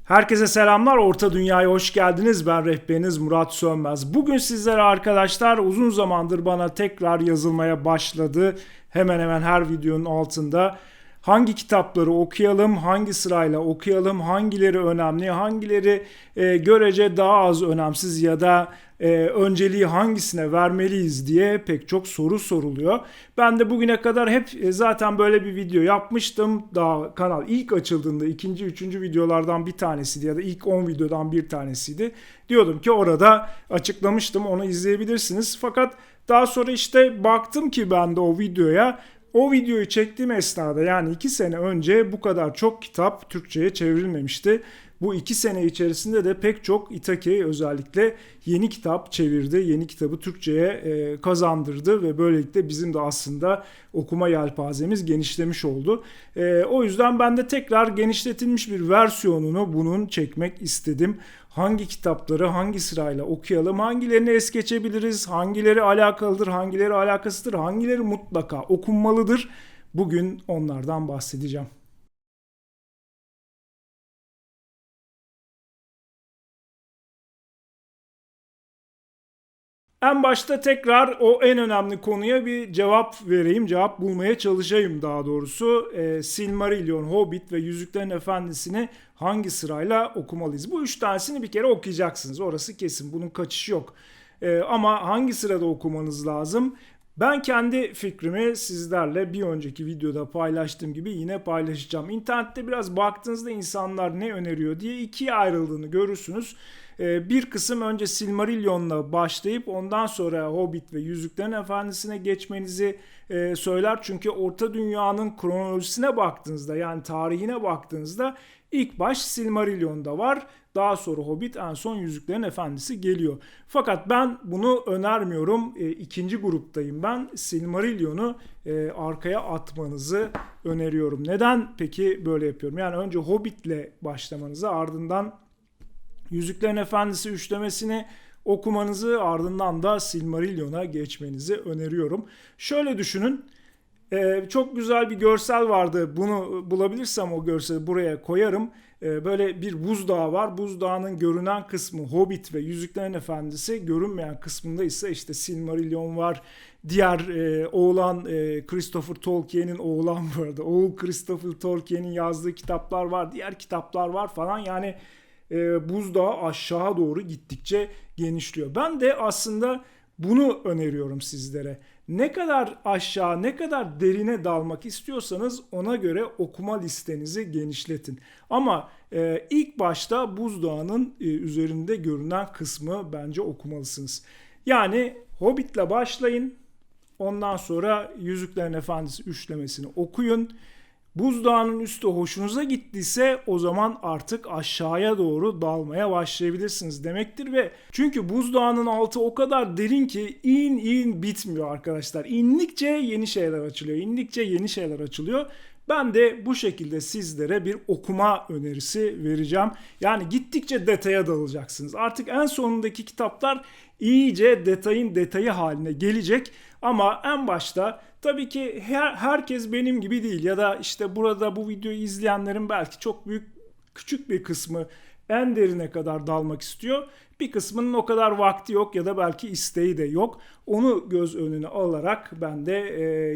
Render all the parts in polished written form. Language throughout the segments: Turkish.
Herkese selamlar. Orta Dünya'ya hoş geldiniz. Ben rehberiniz Murat Sönmez. Bugün sizlere arkadaşlar uzun zamandır bana tekrar yazılmaya başladı. Hemen hemen her videonun altında hangi kitapları okuyalım, hangi sırayla okuyalım, hangileri önemli, hangileri görece daha az önemsiz ya da önceliği hangisine vermeliyiz diye pek çok soru soruluyor. Ben de bugüne kadar hep zaten böyle bir video yapmıştım. Daha kanal ilk açıldığında ikinci, üçüncü videolardan bir tanesiydi ya da ilk 10 videodan bir tanesiydi. Diyordum ki orada açıklamıştım, onu izleyebilirsiniz. Fakat daha sonra işte baktım ki ben de o videoya. O videoyu çektiğim esnada yani 2 sene önce bu kadar çok kitap Türkçe'ye çevrilmemişti. Bu 2 sene içerisinde de pek çok İtaki özellikle yeni kitap çevirdi. Yeni kitabı Türkçe'ye kazandırdı ve böylelikle bizim de aslında okuma yelpazemiz genişlemiş oldu. O yüzden ben de tekrar genişletilmiş bir versiyonunu bunun çekmek istedim. Hangi kitapları hangi sırayla okuyalım, hangilerini es geçebiliriz, hangileri alakalıdır, hangileri alakasıdır, hangileri mutlaka okunmalıdır. Bugün onlardan bahsedeceğim. En başta tekrar o en önemli konuya bir cevap vereyim, cevap bulmaya çalışayım daha doğrusu. Silmarillion, Hobbit ve Yüzüklerin Efendisi'ni hangi sırayla okumalıyız? Bu üç tanesini bir kere okuyacaksınız, orası kesin, bunun kaçışı yok. Ama hangi sırada okumanız lazım? Ben kendi fikrimi sizlerle bir önceki videoda paylaştığım gibi yine paylaşacağım. İnternette biraz baktığınızda insanlar ne öneriyor diye ikiye ayrıldığını görürsünüz. Bir kısım önce Silmarillion'la başlayıp ondan sonra Hobbit ve Yüzüklerin Efendisi'ne geçmenizi söyler. Çünkü Orta Dünya'nın kronolojisine baktığınızda yani tarihine baktığınızda ilk baş Silmarillion'da var. Daha sonra Hobbit, en son Yüzüklerin Efendisi geliyor. Fakat ben bunu önermiyorum. İkinci gruptayım ben. Silmarillion'u arkaya atmanızı öneriyorum. Neden peki böyle yapıyorum? Yani önce Hobbit'le başlamanızı, ardından Yüzüklerin Efendisi üçlemesini okumanızı, ardından da Silmarillion'a geçmenizi öneriyorum. Şöyle düşünün. Çok güzel bir görsel vardı. Bunu bulabilirsem o görseli buraya koyarım. Böyle bir buzdağı var. Buzdağının görünen kısmı Hobbit ve Yüzüklerin Efendisi. Görünmeyen kısmında ise işte Silmarillion var. Diğer oğlan Christopher Tolkien'in oğlan vardı. Oğul Christopher Tolkien'in yazdığı kitaplar var. Diğer kitaplar var falan. Yani buzdağı aşağı doğru gittikçe genişliyor. Ben de aslında bunu öneriyorum sizlere. Ne kadar aşağı, ne kadar derine dalmak istiyorsanız ona göre okuma listenizi genişletin. Ama ilk başta buzdağının üzerinde görünen kısmı bence okumalısınız. Yani Hobbit'le başlayın. Ondan sonra Yüzüklerin Efendisi üçlemesini okuyun. Buzdağının üstü hoşunuza gittiyse o zaman artık aşağıya doğru dalmaya başlayabilirsiniz demektir ve çünkü buzdağının altı o kadar derin ki in bitmiyor arkadaşlar. İndikçe yeni şeyler açılıyor. İndikçe yeni şeyler açılıyor. Ben de bu şekilde sizlere bir okuma önerisi vereceğim. Yani gittikçe detaya dalacaksınız. Artık en sonundaki kitaplar iyice detayın detayı haline gelecek. Ama en başta tabii ki herkes benim gibi değil ya da işte burada bu videoyu izleyenlerin belki çok küçük bir kısmı en derine kadar dalmak istiyor. Bir kısmının o kadar vakti yok ya da belki isteği de yok. Onu göz önüne alarak ben de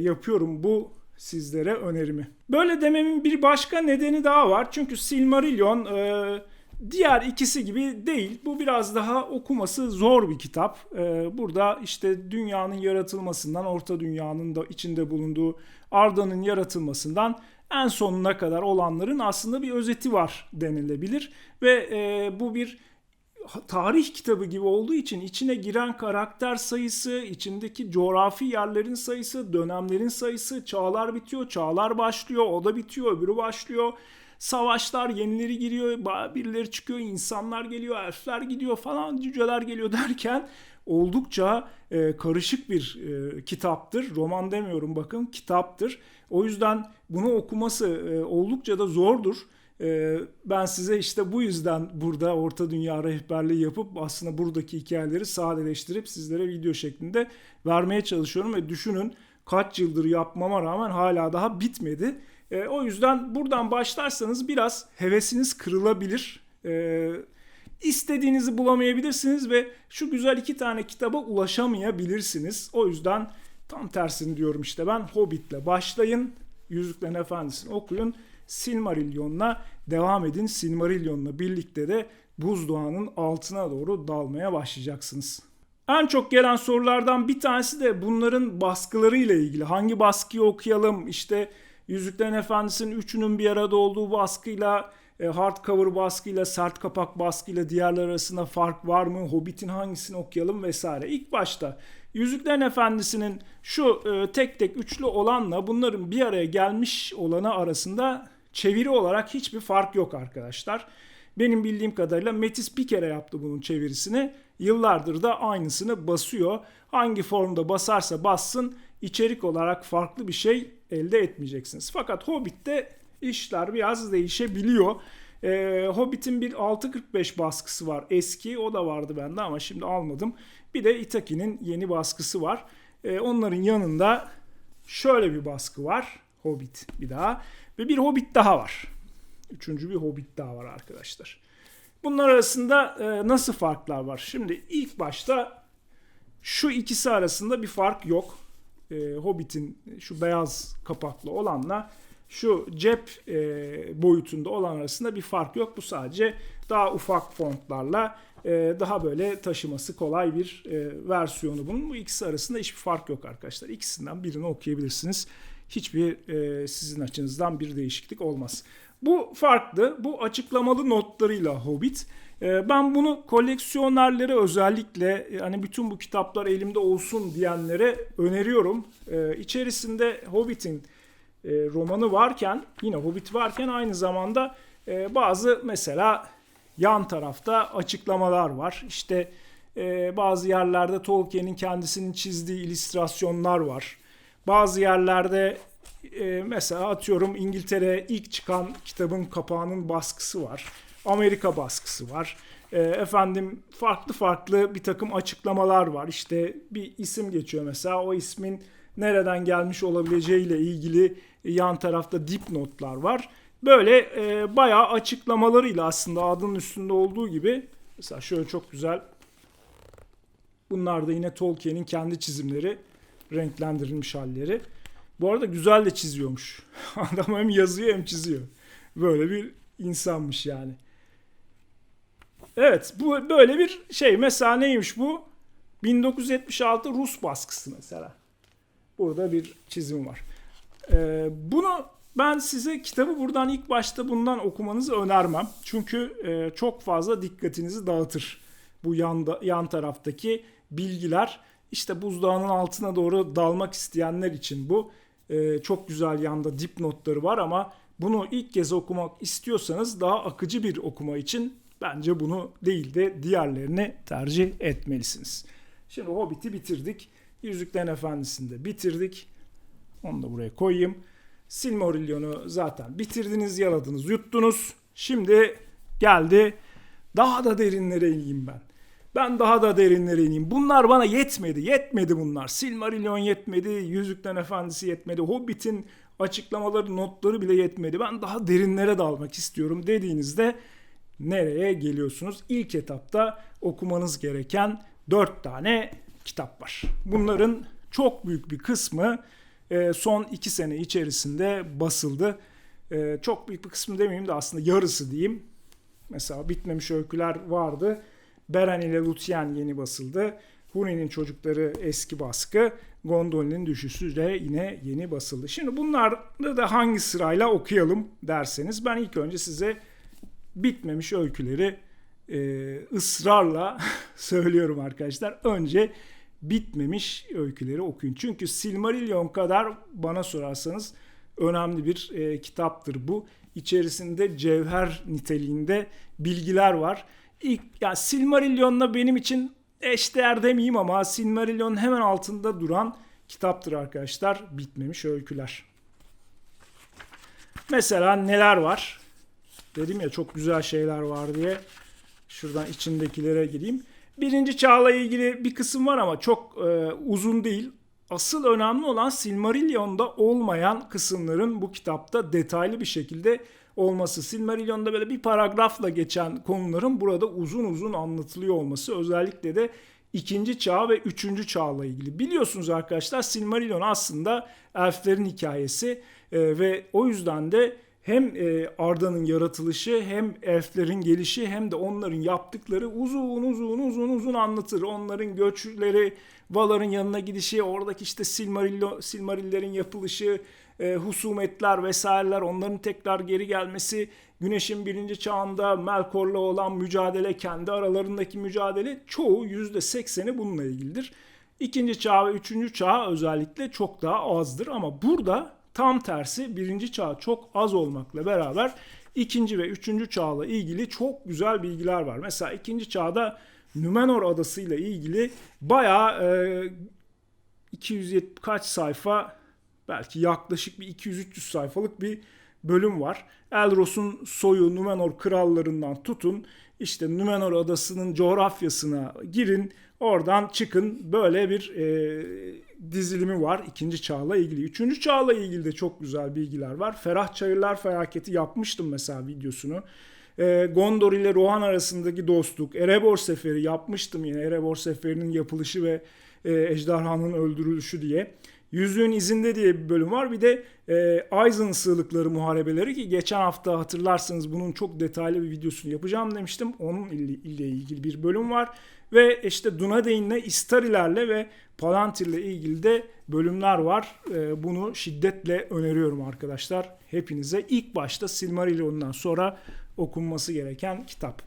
yapıyorum bu sizlere önerimi. Böyle dememin bir başka nedeni daha var. Çünkü Silmarillion diğer ikisi gibi değil. Bu biraz daha okuması zor bir kitap. Burada işte dünyanın yaratılmasından, Orta Dünya'nın da içinde bulunduğu Arda'nın yaratılmasından en sonuna kadar olanların aslında bir özeti var denilebilir. Ve bu bir tarih kitabı gibi olduğu için içine giren karakter sayısı, içindeki coğrafi yerlerin sayısı, dönemlerin sayısı, çağlar bitiyor, çağlar başlıyor, o da bitiyor, öbürü başlıyor. Savaşlar, yenileri giriyor, birileri çıkıyor, insanlar geliyor, elfler gidiyor falan, cüceler geliyor derken oldukça karışık bir kitaptır. Roman demiyorum bakın, kitaptır. O yüzden bunu okuması oldukça da zordur. Ben size işte bu yüzden burada Orta Dünya rehberliği yapıp aslında buradaki hikayeleri sadeleştirip sizlere video şeklinde vermeye çalışıyorum ve düşünün kaç yıldır yapmama rağmen hala daha bitmedi. O yüzden buradan başlarsanız biraz hevesiniz kırılabilir. İstediğinizi bulamayabilirsiniz ve şu güzel 2 tane kitaba ulaşamayabilirsiniz. O yüzden tam tersini diyorum işte ben. Hobbit'le başlayın, Yüzüklerin Efendisi'ni okuyun, Silmarillion'la devam edin. Silmarillion'la birlikte de buzdağının altına doğru dalmaya başlayacaksınız. En çok gelen sorulardan bir tanesi de bunların baskıları ile ilgili. Hangi baskıyı okuyalım? İşte Yüzüklerin Efendisi'nin üçünün bir arada olduğu baskıyla, hardcover baskıyla, sert kapak baskıyla diğerler arasında fark var mı? Hobbit'in hangisini okuyalım vesaire. İlk başta Yüzüklerin Efendisi'nin şu tek tek üçlü olanla bunların bir araya gelmiş olanı arasında çeviri olarak hiçbir fark yok arkadaşlar. Benim bildiğim kadarıyla Metis bir kere yaptı bunun çevirisini. Yıllardır da aynısını basıyor. Hangi formda basarsa bassın içerik olarak farklı bir şey elde etmeyeceksiniz. Fakat Hobbit'te işler biraz değişebiliyor. Hobbit'in bir 6.45 baskısı var. Eski o da vardı bende ama şimdi almadım. Bir de Itaki'nin yeni baskısı var. Onların yanında şöyle bir baskı var. Hobbit bir daha. Ve bir Hobbit daha var. Üçüncü bir Hobbit daha var arkadaşlar. Bunlar arasında nasıl farklar var? Şimdi ilk başta şu ikisi arasında bir fark yok. Hobbit'in şu beyaz kapaklı olanla şu cep boyutunda olan arasında bir fark yok. Bu sadece daha ufak fontlarla daha böyle taşıması kolay bir versiyonu bunun. Bu ikisi arasında hiçbir fark yok arkadaşlar. İkisinden birini okuyabilirsiniz. Hiçbir sizin açınızdan bir değişiklik olmaz. Bu farklı. Bu açıklamalı notlarıyla Hobbit. Ben bunu koleksiyonerlere özellikle hani bütün bu kitaplar elimde olsun diyenlere öneriyorum. İçerisinde Hobbit'in romanı varken, yine Hobbit varken aynı zamanda bazı mesela yan tarafta açıklamalar var. İşte bazı yerlerde Tolkien'in kendisinin çizdiği illüstrasyonlar var. Bazı yerlerde mesela atıyorum İngiltere'ye ilk çıkan kitabın kapağının baskısı var. Amerika baskısı var. Farklı farklı bir takım açıklamalar var. İşte bir isim geçiyor mesela. O ismin nereden gelmiş olabileceğiyle ilgili yan tarafta dipnotlar var. Böyle bayağı açıklamalarıyla aslında adının üstünde olduğu gibi mesela şöyle çok güzel. Bunlar da yine Tolkien'in kendi çizimleri, renklendirilmiş halleri. Bu arada güzel de çiziyormuş. Adam hem yazıyor hem çiziyor. Böyle bir insanmış yani. Evet, bu böyle bir şey. Mesela neymiş bu? 1976 Rus baskısı mesela. Burada bir çizim var. Bunu ben size kitabı buradan ilk başta bundan okumanızı önermem. Çünkü çok fazla dikkatinizi dağıtır. Bu yan taraftaki bilgiler. İşte buzdağının altına doğru dalmak isteyenler için bu. Çok güzel yanda dipnotları var ama bunu ilk kez okumak istiyorsanız daha akıcı bir okuma için bence bunu değil de diğerlerini tercih etmelisiniz. Şimdi Hobbit'i bitirdik. Yüzüklerin Efendisi'ni de bitirdik. Onu da buraya koyayım. Silmarillion'u zaten bitirdiniz, yaladınız, yuttunuz. Şimdi geldi daha da derinlere ineyim ben. Ben daha da derinlere ineyim. Bunlar bana yetmedi. Yetmedi bunlar. Silmarillion yetmedi. Yüzüklerin Efendisi yetmedi. Hobbit'in açıklamaları, notları bile yetmedi. Ben daha derinlere dalmak istiyorum dediğinizde nereye geliyorsunuz? İlk etapta okumanız gereken 4 tane kitap var. Bunların çok büyük bir kısmı son 2 sene içerisinde basıldı. Çok büyük bir kısmı demeyeyim de aslında yarısı diyeyim. Mesela Bitmemiş Öyküler vardı. Beren ile Lúthien yeni basıldı. Húrin'in Çocukları eski baskı. Gondolin'in Düşüşü de yine yeni basıldı. Şimdi bunları da hangi sırayla okuyalım derseniz ben ilk önce size Bitmemiş Öyküleri ısrarla söylüyorum arkadaşlar. Önce Bitmemiş Öyküleri okuyun. Çünkü Silmarillion kadar bana sorarsanız önemli bir kitaptır bu. İçerisinde cevher niteliğinde bilgiler var. Yani Silmarillion'la benim için eşdeğer demeyeyim ama Silmarillion'un hemen altında duran kitaptır arkadaşlar. Bitmemiş Öyküler. Mesela neler var? Dedim ya çok güzel şeyler var diye. Şuradan içindekilere gireyim. Birinci çağla ilgili bir kısım var ama çok uzun değil. Asıl önemli olan Silmarillion'da olmayan kısımların bu kitapta detaylı bir şekilde olması, Silmarillion'da böyle bir paragrafla geçen konuların burada uzun uzun anlatılıyor olması, özellikle de ikinci çağ ve üçüncü çağla ilgili. Biliyorsunuz arkadaşlar, Silmarillion aslında elflerin hikayesi ve o yüzden de hem Arda'nın yaratılışı, hem elflerin gelişi, hem de onların yaptıkları uzun anlatır. Onların göçleri, Valar'ın yanına gidişi, oradaki işte Silmarillerin yapılışı, husumetler vesaireler, onların tekrar geri gelmesi, Güneş'in birinci çağında Melkor'la olan mücadele, kendi aralarındaki mücadele, çoğu %80'i bununla ilgilidir. İkinci çağ ve üçüncü çağ özellikle çok daha azdır ama burada tam tersi, birinci çağ çok az olmakla beraber ikinci ve üçüncü çağla ilgili çok güzel bilgiler var. Mesela ikinci çağda Numenor adası ile ilgili bayağı 270 kaç sayfa, belki yaklaşık bir 200-300 sayfalık bir bölüm var. Elros'un soyu, Numenor krallarından tutun, işte Numenor adasının coğrafyasına girin, oradan çıkın, böyle bir dizilimi var ikinci çağla ilgili. Üçüncü çağla ilgili de çok güzel bilgiler var. Ferah Çayırlar Felaketi yapmıştım mesela videosunu. Gondor ile Rohan arasındaki dostluk, Erebor Seferi yapmıştım yine. Erebor Seferi'nin yapılışı ve ejderhanın öldürülüşü diye. Yüzüğün İzinde diye bir bölüm var. Bir de Aizen Sığlıkları Muharebeleri, ki geçen hafta hatırlarsanız bunun çok detaylı bir videosunu yapacağım demiştim. Onun ile ilgili bir bölüm var. Ve işte Dunedain'le, Istarilerle ve Palantir'le ilgili de bölümler var. Bunu şiddetle öneriyorum arkadaşlar hepinize. İlk başta Silmarillion'dan sonra okunması gereken kitap.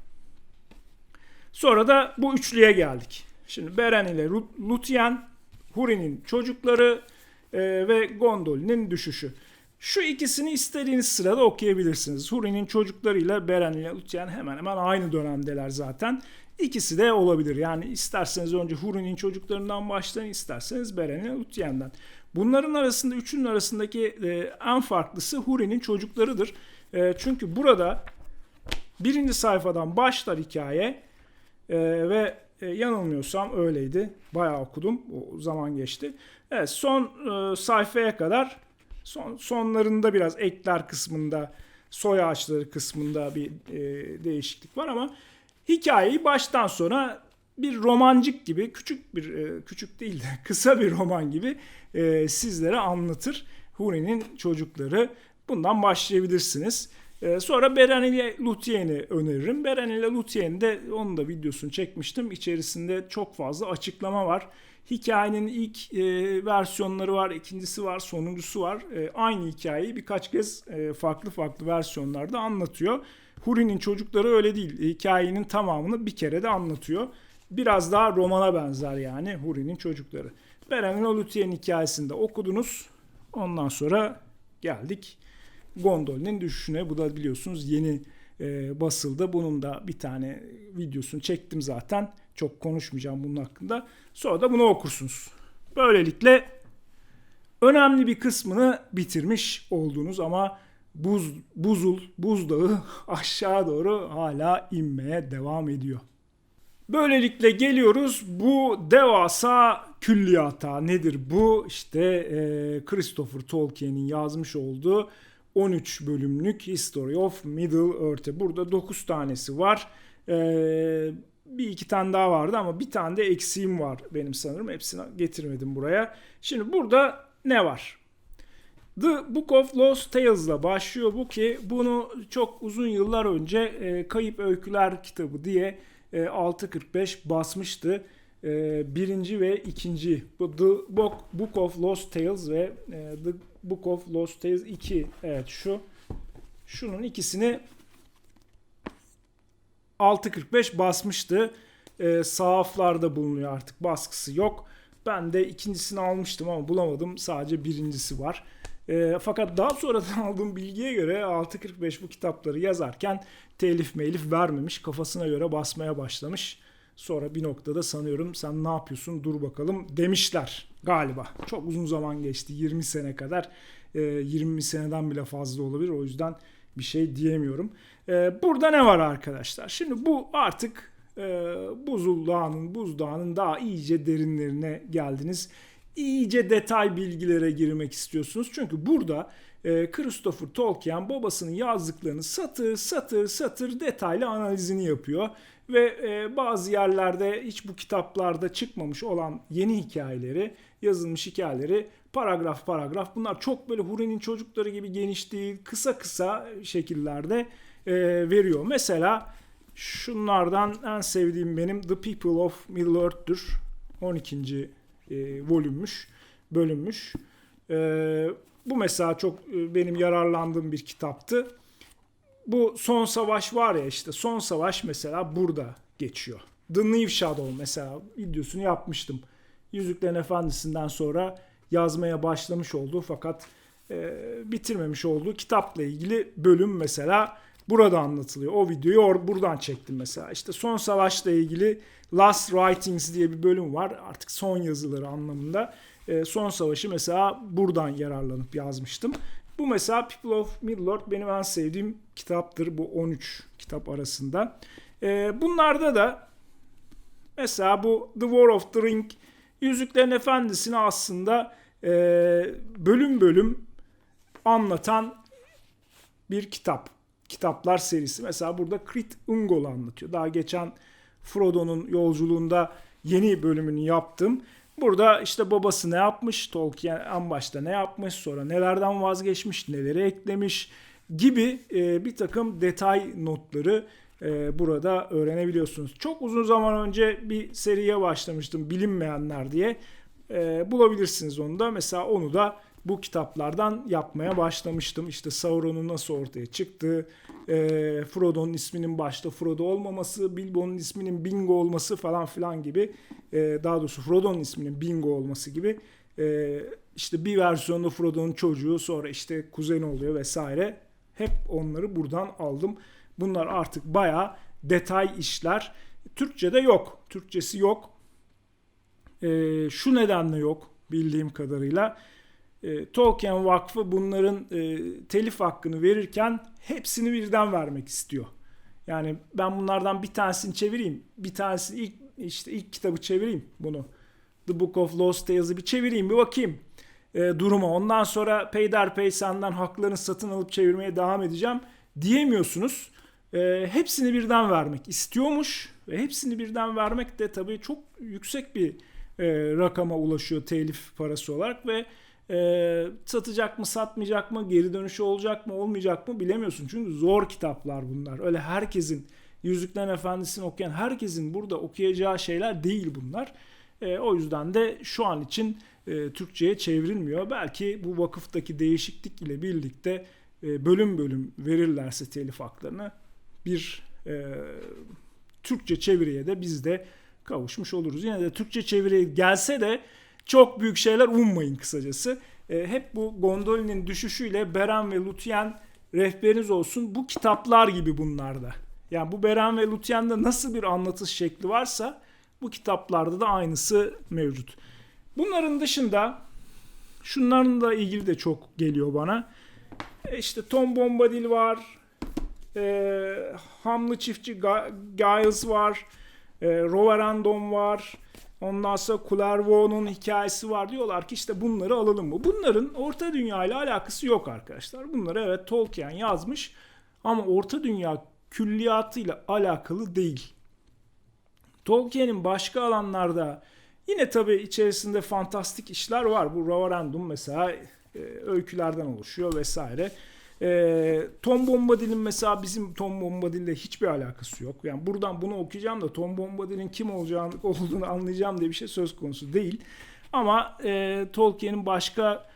Sonra da bu üçlüye geldik. Şimdi Beren ile Luthien, Húrin'in çocukları ve Gondolin'in düşüşü. Şu ikisini istediğiniz sırada okuyabilirsiniz. Húrin'in çocuklarıyla Beren ile Luthien hemen hemen aynı dönemdeler zaten. İkisi de olabilir. Yani isterseniz önce Húrin'in çocuklarından başlayın, isterseniz Beren ile Luthien'den. Bunların arasında, üçünün arasındaki en farklısı Húrin'in çocuklarıdır. Çünkü burada birinci sayfadan başlar hikaye ve yanılmıyorsam öyleydi. Bayağı okudum. O zaman geçti. Evet, son sayfaya kadar, sonlarında biraz ekler kısmında, soy ağaçları kısmında bir değişiklik var ama hikayeyi baştan sona bir romancık gibi, küçük değil de kısa bir roman gibi sizlere anlatır. Húrin'in çocukları. Bundan başlayabilirsiniz. Sonra Beren ile Luthien'i öneririm. Beren ile Luthien'de, onun da videosunu çekmiştim. İçerisinde çok fazla açıklama var. Hikayenin ilk versiyonları var, ikincisi var, sonuncusu var. Aynı hikayeyi birkaç kez farklı versiyonlarda anlatıyor. Húrin'in çocukları öyle değil. Hikayenin tamamını bir kere de anlatıyor. Biraz daha romana benzer yani Húrin'in çocukları. Beren ile Luthien hikayesini de okudunuz. Ondan sonra geldik Gondolin'in düşüşüne. Bu da biliyorsunuz yeni basıldı. Bunun da bir tane videosunu çektim zaten. Çok konuşmayacağım bunun hakkında. Sonra da bunu okursunuz. Böylelikle önemli bir kısmını bitirmiş oldunuz ama buzdağı aşağı doğru hala inmeye devam ediyor. Böylelikle geliyoruz bu devasa külliyata. Nedir bu? İşte Christopher Tolkien'in yazmış olduğu 13 bölümlük History of Middle Earth'e. Burada 9 tanesi var. Bir iki tane daha vardı ama bir tane de eksiğim var benim sanırım. Hepsini getirmedim buraya. Şimdi burada ne var? The Book of Lost Tales'la başlıyor bu, ki bunu çok uzun yıllar önce Kayıp Öyküler kitabı diye 6.45 basmıştı. Birinci ve ikinci. Bu The Book of Lost Tales ve The Book of Lost Tales 2. Evet, şunun ikisini 6.45 basmıştı. Sahaflarda bulunuyor, artık baskısı yok. Ben de ikincisini almıştım ama bulamadım. Sadece birincisi var. Fakat daha sonradan aldığım bilgiye göre 6.45 bu kitapları yazarken telif vermemiş. Kafasına göre basmaya başlamış. Sonra bir noktada sanıyorum sen ne yapıyorsun dur bakalım demişler galiba. Çok uzun zaman geçti, 20 sene kadar. 20 seneden bile fazla olabilir, o yüzden bir şey diyemiyorum. Burada ne var arkadaşlar? Şimdi bu artık buzdağının daha iyice derinlerine geldiniz. İyice detay bilgilere girmek istiyorsunuz. Çünkü burada Christopher Tolkien babasının yazdıklarını satır satır satır detaylı analizini yapıyor. Ve bazı yerlerde hiç bu kitaplarda çıkmamış olan yeni hikayeleri, yazılmış hikayeleri paragraf paragraf, bunlar çok böyle Huri'nin çocukları gibi geniş değil, kısa kısa şekillerde veriyor. Mesela şunlardan en sevdiğim benim The People of Middle-earth'tür. 12. bölünmüş. Bu mesela çok benim yararlandığım bir kitaptı. Bu Son Savaş var ya, işte Son Savaş mesela burada geçiyor. The New Shadow mesela videosunu yapmıştım. Yüzüklerin Efendisi'nden sonra yazmaya başlamış olduğu fakat bitirmemiş olduğu kitapla ilgili bölüm mesela burada anlatılıyor. O videoyu buradan çektim mesela. İşte Son Savaş'la ilgili Last Writings diye bir bölüm var. Artık son yazıları anlamında. Son Savaş'ı mesela buradan yararlanıp yazmıştım. Bu mesela People of Middle-earth benim en sevdiğim kitaptır. Bu 13 kitap arasında. Bunlarda da mesela bu The War of the Ring, Yüzüklerin Efendisi'ni aslında bölüm bölüm anlatan bir kitap. Kitaplar serisi. Mesela burada Crit Ungol'u anlatıyor. Daha geçen Frodo'nun yolculuğunda yeni bölümünü yaptım. Burada işte babası ne yapmış, Tolkien en başta ne yapmış, sonra nelerden vazgeçmiş, neleri eklemiş gibi bir takım detay notları burada öğrenebiliyorsunuz. Çok uzun zaman önce bir seriye başlamıştım, Bilinmeyenler diye. Bulabilirsiniz onu da. Mesela onu da bu kitaplardan yapmaya başlamıştım. İşte Sauron'un nasıl ortaya çıktığı, Frodo'nun isminin başta Frodo olmaması, Bilbo'nun isminin Bingo olması falan filan gibi, daha doğrusu Frodo'nun isminin Bingo olması gibi, işte bir versiyonda Frodo'nun çocuğu, sonra işte kuzeni oluyor vesaire. Hep onları buradan aldım. Bunlar artık bayağı detay işler. Türkçe'de yok. Türkçesi yok. Şu nedenle yok bildiğim kadarıyla. Tolkien Vakfı bunların telif hakkını verirken hepsini birden vermek istiyor. Yani ben bunlardan bir tanesini çevireyim. Bir tanesi ilk kitabı çevireyim bunu. The Book of Lost Tales'ı bir çevireyim, bir bakayım duruma. Ondan sonra peyderpey senden haklarını satın alıp çevirmeye devam edeceğim diyemiyorsunuz. Hepsini birden vermek istiyormuş ve hepsini birden vermek de tabii çok yüksek bir rakama ulaşıyor telif parası olarak ve satacak mı satmayacak mı, geri dönüşü olacak mı olmayacak mı bilemiyorsun. Çünkü zor kitaplar bunlar. Öyle herkesin, Yüzüklerin Efendisi'ni okuyan herkesin burada okuyacağı şeyler değil bunlar. O yüzden de şu an için Türkçe'ye çevrilmiyor. Belki bu vakıftaki değişiklik ile birlikte bölüm bölüm verirlerse telif haklarını bir Türkçe çeviriye de biz de kavuşmuş oluruz. Yine de Türkçe çeviriye gelse de çok büyük şeyler ummayın kısacası. Hep bu Gondolin'in düşüşüyle Beren ve Lúthien rehberiniz olsun. Bu kitaplar gibi bunlarda. Yani bu Beren ve Lúthien'de nasıl bir anlatış şekli varsa bu kitaplarda da aynısı mevcut. Bunların dışında şunların da ilgili de çok geliyor bana. İşte Tom Bombadil var. Hamlı Çiftçi Giles var. Roverandom var. Ondan sonra Kullervo'nun hikayesi var. Diyorlar ki işte bunları alalım mı? Bunların Orta Dünya ile alakası yok arkadaşlar. Bunları evet Tolkien yazmış ama Orta Dünya külliyatıyla alakalı değil. Tolkien'in başka alanlarda yine tabii içerisinde fantastik işler var. Bu Roverandom mesela öykülerden oluşuyor vesaire. Tom Bombadil'in mesela bizim Tom Bombadil'le hiçbir alakası yok. Yani buradan bunu okuyacağım da Tom Bombadil'in kim olduğunu anlayacağım diye bir şey söz konusu değil. Ama Tolkien'in başka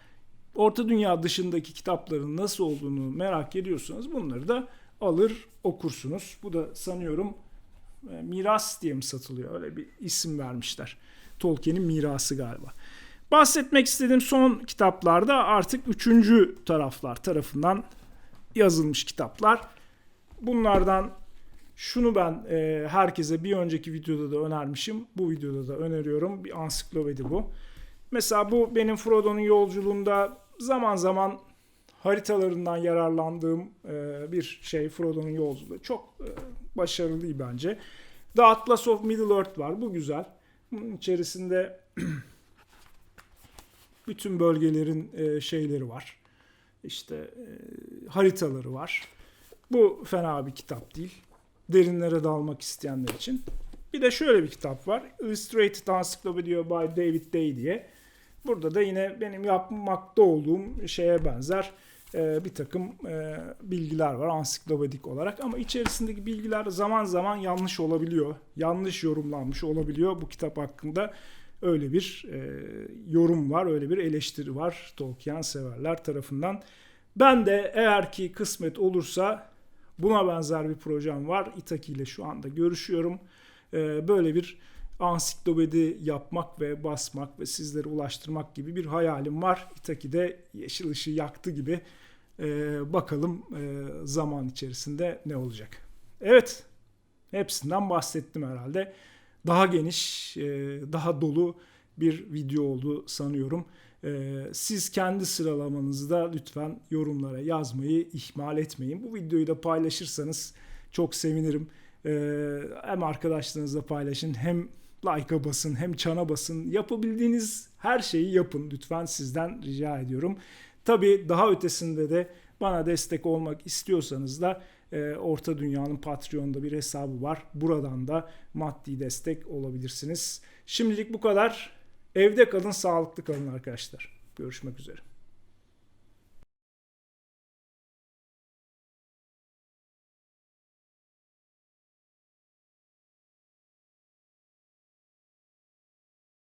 Orta Dünya dışındaki kitapların nasıl olduğunu merak ediyorsanız bunları da alır okursunuz. Bu da sanıyorum Miras diye mi satılıyor? Öyle bir isim vermişler. Tolkien'in mirası galiba. Bahsetmek istediğim son kitaplarda artık üçüncü taraflar tarafından yazılmış kitaplar. Bunlardan şunu ben herkese bir önceki videoda da önermişim. Bu videoda da öneriyorum. Bir ansiklopedi bu. Mesela bu benim Frodo'nun yolculuğunda zaman zaman haritalarından yararlandığım bir şey. Frodo'nun yolculuğu. Çok başarılı bence. The Atlas of Middle-earth var. Bu güzel. Bunun içerisinde bütün bölgelerin şeyleri var. İşte haritaları var. Bu fena bir kitap değil. Derinlere dalmak isteyenler için. Bir de şöyle bir kitap var. Illustrated Encyclopedia by David Day diye. Burada da yine benim yapmakta olduğum şeye benzer bir takım bilgiler var ansiklopedik olarak. Ama içerisindeki bilgiler zaman zaman yanlış olabiliyor. Yanlış yorumlanmış olabiliyor bu kitap hakkında. Öyle bir yorum var, öyle bir eleştiri var Tolkien severler tarafından. Ben de eğer ki kısmet olursa buna benzer bir projem var. İtaki ile şu anda görüşüyorum. Böyle bir ansiklopedi yapmak ve basmak ve sizlere ulaştırmak gibi bir hayalim var. İtaki de yeşil ışığı yaktı gibi. Bakalım zaman içerisinde ne olacak. Evet, hepsinden bahsettim herhalde. Daha geniş, daha dolu bir video oldu sanıyorum. Siz kendi sıralamanızda lütfen yorumlara yazmayı ihmal etmeyin. Bu videoyu da paylaşırsanız çok sevinirim. Hem arkadaşlarınızla paylaşın, hem like'a basın, hem çana basın. Yapabildiğiniz her şeyi yapın lütfen, sizden rica ediyorum. Tabii daha ötesinde de bana destek olmak istiyorsanız da Orta Dünya'nın Patreon'da bir hesabı var. Buradan da maddi destek olabilirsiniz. Şimdilik bu kadar. Evde kalın, sağlıklı kalın arkadaşlar. Görüşmek üzere.